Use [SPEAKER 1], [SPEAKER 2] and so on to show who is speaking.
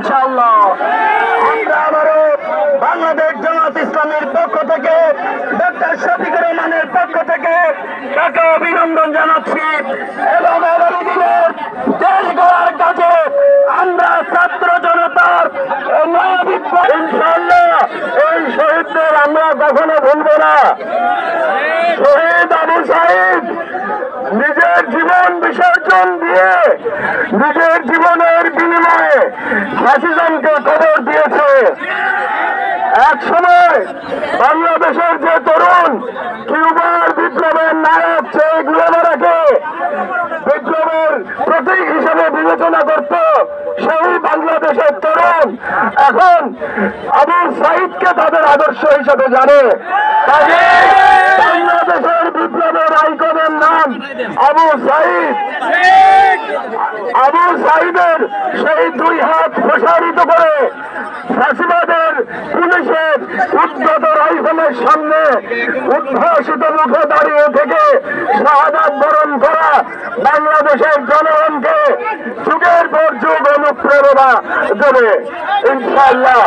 [SPEAKER 1] ইনশাআল্লাহ। আমরা আবারও বাংলাদেশ জামাত ইসলামের পক্ষ থেকে, ডক্টর শফিকুর রহমানের পক্ষ থেকে তাকে অভিনন্দন জানাচ্ছি এবং আগামী দিনের দেশ গড়ার কাজে আমরা ছাত্র জনতার নয়া বিপ্লব ইনশাআল্লাহ এই শহীদদের আমরা কখনো ভুলব না। শহীদ আবু সাঈদ নিজের জীবন বিসর্জন দিয়ে নিজের জীবনের বিনিময়ে ফ্যাসিজমকে কবর দিয়েছে। এক সময় বাংলাদেশের যে তরুণ কিউবার বিপ্লবের নায়ক চে গুয়েভারাকে বিপ্লবের প্রতীক হিসেবে বিবেচনা করত সেই বাংলাদেশের তরুণ এখন আবু সাঈদকে তাদের আদর্শ হিসেবে জানে। বাংলাদেশের বিপ্লবের আইকনের নাম আবু সাঈদ। আবু সাঈদের সেই দুই হাত প্রসারিত করে ফ্যাসিবাদের পুলিশের উদ্ধত রাইফেলের সামনে উদ্ভাসিত মুখে দাঁড়িয়ে থেকে শাহাদাত বরণ করা বাংলাদেশের জনগণকে যুগের পর যুগ অনুপ্রেরণা দেবে ইনশাআল্লাহ।